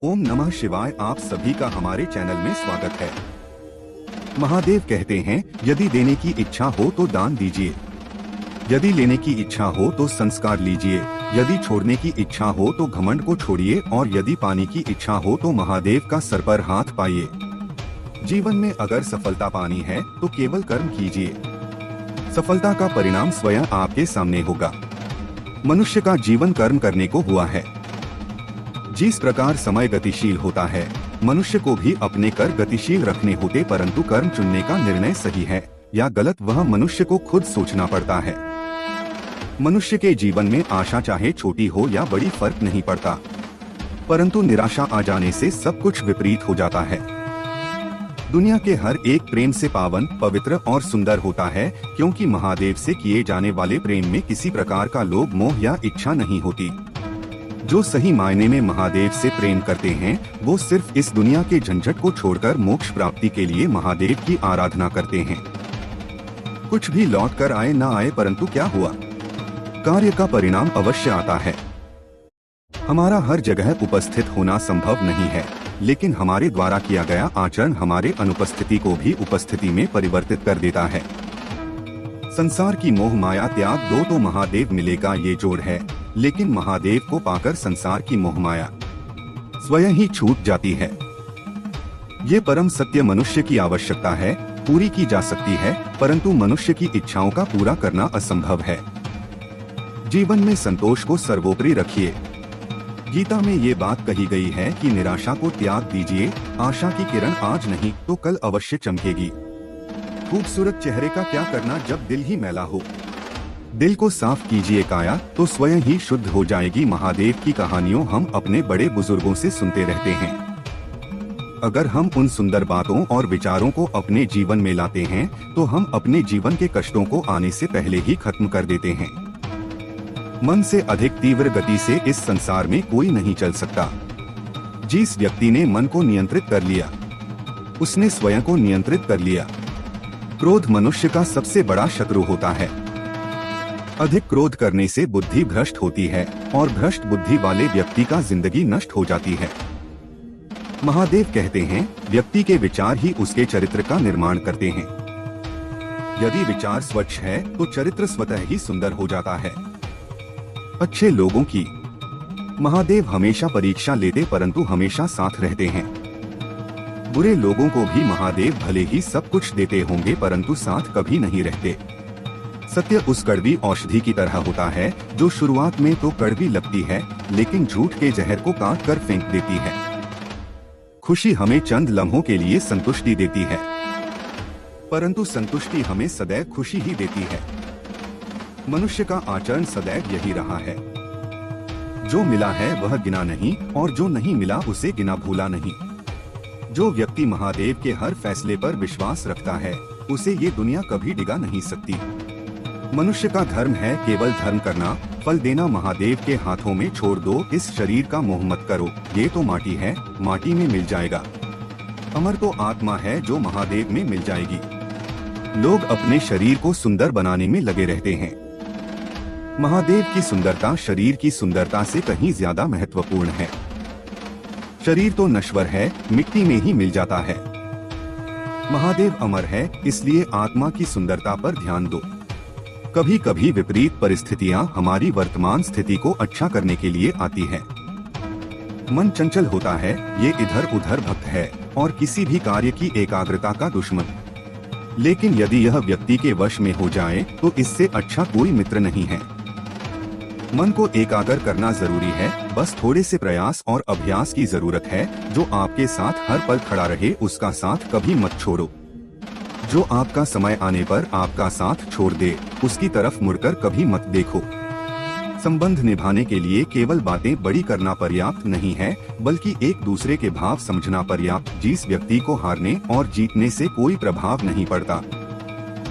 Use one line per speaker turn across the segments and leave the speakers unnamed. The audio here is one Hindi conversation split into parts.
ओम नमः शिवाय। आप सभी का हमारे चैनल में स्वागत है। महादेव कहते हैं, यदि देने की इच्छा हो तो दान दीजिए, यदि लेने की इच्छा हो तो संस्कार लीजिए, यदि छोड़ने की इच्छा हो तो घमंड को छोड़िए और यदि पाने की इच्छा हो तो महादेव का सर पर हाथ पाइए। जीवन में अगर सफलता पानी है तो केवल कर्म कीजिए, सफलता का परिणाम स्वयं आपके सामने होगा। मनुष्य का जीवन कर्म करने को हुआ है। जिस प्रकार समय गतिशील होता है, मनुष्य को भी अपने कर गतिशील रखने होते, परंतु कर्म चुनने का निर्णय सही है या गलत वह मनुष्य को खुद सोचना पड़ता है। मनुष्य के जीवन में आशा चाहे छोटी हो या बड़ी फर्क नहीं पड़ता, परंतु निराशा आ जाने से सब कुछ विपरीत हो जाता है। दुनिया के हर एक प्रेम से पावन, पवित्र और सुंदर होता है, क्योंकि महादेव से किए जाने वाले प्रेम में किसी प्रकार का लोभ, मोह या इच्छा नहीं होती। जो सही मायने में महादेव से प्रेम करते हैं, वो सिर्फ इस दुनिया के झंझट को छोड़कर मोक्ष प्राप्ति के लिए महादेव की आराधना करते हैं। कुछ भी लौट कर आए ना आए, परंतु क्या हुआ, कार्य का परिणाम अवश्य आता है। हमारा हर जगह उपस्थित होना संभव नहीं है, लेकिन हमारे द्वारा किया गया आचरण हमारे अनुपस्थिति को भी उपस्थिति में परिवर्तित कर देता है। संसार की मोह माया त्याग दो तो महादेव मिलेगा, ये जोड़ है। लेकिन महादेव को पाकर संसार की मोह माया स्वयं ही छूट जाती है। ये परम सत्य मनुष्य की आवश्यकता है, पूरी की जा सकती है, परंतु मनुष्य की इच्छाओं का पूरा करना असंभव है। जीवन में संतोष को सर्वोपरि रखिए। गीता में ये बात कही गई है कि निराशा को त्याग दीजिए, आशा की किरण आज नहीं तो कल अवश्य चमकेगी। खूबसूरत चेहरे का क्या करना जब दिल ही मैला हो। दिल को साफ कीजिए काया तो स्वयं ही शुद्ध हो जाएगी। महादेव की कहानियों हम अपने बड़े बुजुर्गों से सुनते रहते हैं। अगर हम उन सुंदर बातों और विचारों को अपने जीवन में लाते हैं तो हम अपने जीवन के कष्टों को आने से पहले ही खत्म कर देते हैं। मन से अधिक तीव्र गति से इस संसार में कोई नहीं चल सकता। जिस व्यक्ति ने मन को नियंत्रित कर लिया, उसने स्वयं को नियंत्रित कर लिया। क्रोध मनुष्य का सबसे बड़ा शत्रु होता है। अधिक क्रोध करने से बुद्धि भ्रष्ट होती है और भ्रष्ट बुद्धि वाले व्यक्ति का जिंदगी नष्ट हो जाती है। महादेव कहते हैं, व्यक्ति के विचार ही उसके चरित्र का निर्माण करते हैं। यदि विचार स्वच्छ है तो चरित्र स्वतः ही सुंदर हो जाता है। अच्छे लोगों की महादेव हमेशा परीक्षा लेते, परंतु हमेशा साथ रहते हैं। बुरे लोगों को भी महादेव भले ही सब कुछ देते होंगे, परंतु साथ कभी नहीं रहते। सत्य उस कड़वी औषधि की तरह होता है जो शुरुआत में तो कड़वी लगती है, लेकिन झूठ के जहर को काट कर फेंक देती है। खुशी हमें चंद लम्हों के लिए संतुष्टि देती है, परंतु संतुष्टि हमें सदैव खुशी ही देती है। मनुष्य का आचरण सदैव यही रहा है। जो मिला है वह गिना नहीं, और जो नहीं मिला उसे गिना भूला नहीं। जो व्यक्ति महादेव के हर फैसले पर विश्वास रखता है, उसे ये दुनिया कभी डिगा नहीं सकती। मनुष्य का धर्म है केवल धर्म करना, फल देना महादेव के हाथों में छोड़ दो। इस शरीर का मोह मत करो, ये तो माटी है, माटी में मिल जाएगा। अमर तो आत्मा है जो महादेव में मिल जाएगी। लोग अपने शरीर को सुंदर बनाने में लगे रहते हैं। महादेव की सुंदरता शरीर की सुंदरता से कहीं ज्यादा महत्वपूर्ण है। शरीर तो नश्वर है, मिट्टी में ही मिल जाता है। महादेव अमर है, इसलिए आत्मा की सुंदरता पर ध्यान दो। कभी कभी विपरीत परिस्थितियां हमारी वर्तमान स्थिति को अच्छा करने के लिए आती है। मन चंचल होता है, ये इधर उधर भक्त है और किसी भी कार्य की एकाग्रता का दुश्मन। लेकिन यदि यह व्यक्ति के वश में हो जाए तो इससे अच्छा कोई मित्र नहीं है। मन को एकाग्र करना जरूरी है, बस थोड़े से प्रयास और अभ्यास की जरूरत है। जो आपके साथ हर पल खड़ा रहे उसका साथ कभी मत छोड़ो। जो आपका समय आने पर आपका साथ छोड़ दे, उसकी तरफ मुड़कर कभी मत देखो। संबंध निभाने के लिए केवल बातें बड़ी करना पर्याप्त नहीं है, बल्कि एक दूसरे के भाव समझना पर्याप्त। जिस व्यक्ति को हारने और जीतने से कोई प्रभाव नहीं पड़ता,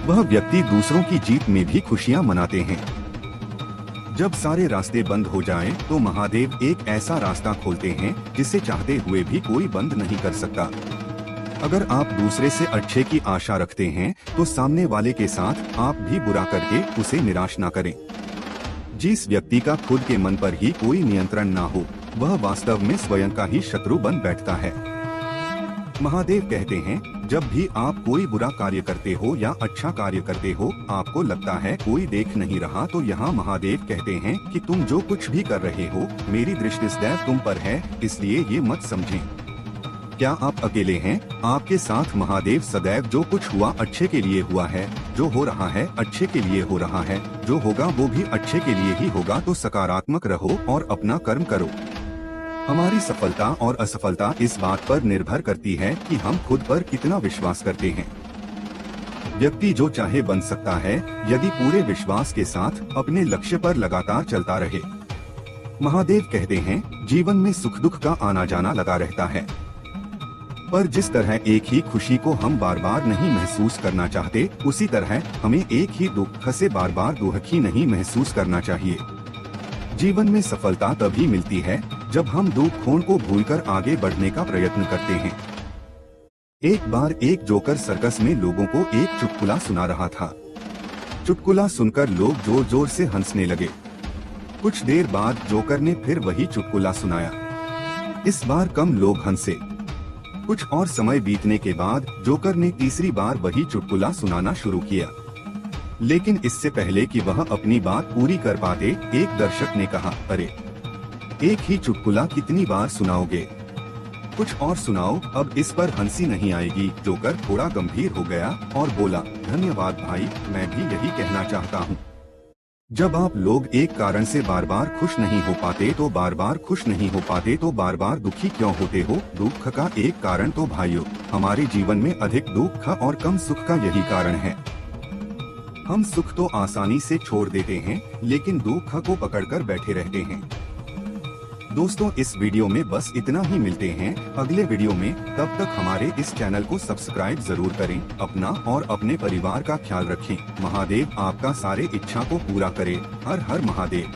वह व्यक्ति दूसरों की जीत में भी खुशियां मनाते हैं। जब सारे रास्ते बंद हो जाएं, तो महादेव एक ऐसा रास्ता खोलते हैं जिसे चाहते हुए भी कोई बंद नहीं कर सकता। अगर आप दूसरे से अच्छे की आशा रखते हैं तो सामने वाले के साथ आप भी बुरा करके उसे निराश ना करें। जिस व्यक्ति का खुद के मन पर ही कोई नियंत्रण ना हो, वह वास्तव में स्वयं का ही शत्रु बन बैठता है। महादेव कहते हैं, जब भी आप कोई बुरा कार्य करते हो या अच्छा कार्य करते हो, आपको लगता है कोई देख नहीं रहा, तो यहाँ महादेव कहते हैं कि तुम जो कुछ भी कर रहे हो, मेरी दृष्टि सदैव तुम पर है, इसलिए ये मत समझें। क्या आप अकेले हैं? आपके साथ महादेव सदैव जो कुछ हुआ अच्छे के लिए हुआ है, जो हो रहा है अच्छे के लिए हो रहा है, जो होगा वो भी अच्छे के लिए ही होगा। तो सकारात्मक रहो और अपना कर्म करो। हमारी सफलता और असफलता इस बात पर निर्भर करती है कि हम खुद पर कितना विश्वास करते हैं। व्यक्ति जो चाहे बन सकता है, यदि पूरे विश्वास के साथ अपने लक्ष्य पर लगातार चलता रहे। महादेव कहते हैं, जीवन में सुख दुख का आना जाना लगा रहता है, पर जिस तरह एक ही खुशी को हम बार बार नहीं महसूस करना चाहते, उसी तरह हमें एक ही दुख से बार बार दुख ही नहीं महसूस करना चाहिए। जीवन में सफलता तभी मिलती है जब हम दुखों को भूलकर आगे बढ़ने का प्रयत्न करते हैं। एक बार एक जोकर सर्कस में लोगों को एक चुटकुला सुना रहा था। चुटकुला सुनकर लोग जोर जोर से हंसने लगे। कुछ देर बाद जोकर ने फिर वही चुटकुला सुनाया। इस बार कम लोग हंसे। कुछ और समय बीतने के बाद जोकर ने तीसरी बार वही चुटकुला सुनाना शुरू किया, लेकिन इससे पहले कि वह अपनी बात पूरी कर पाते, एक दर्शक ने कहा, अरे एक ही चुटकुला कितनी बार सुनाओगे? कुछ और सुनाओ, अब इस पर हंसी नहीं आएगी। जोकर थोड़ा गंभीर हो गया और बोला, धन्यवाद भाई, मैं भी यही कहना चाहता हूँ। जब आप लोग एक कारण से बार बार खुश नहीं हो पाते, तो बार बार खुश नहीं हो पाते तो बार बार दुखी क्यों होते हो? दुख का एक कारण तो भाइयों, हमारे जीवन में अधिक दुख और कम सुख का यही कारण है। हम सुख तो आसानी से छोड़ देते हैं, लेकिन दुख को पकड़कर बैठे रहते हैं। दोस्तों, इस वीडियो में बस इतना ही। मिलते हैं अगले वीडियो में। तब तक हमारे इस चैनल को सब्सक्राइब जरूर करें। अपना और अपने परिवार का ख्याल रखें। महादेव आपका सारे इच्छा को पूरा करे। हर हर महादेव।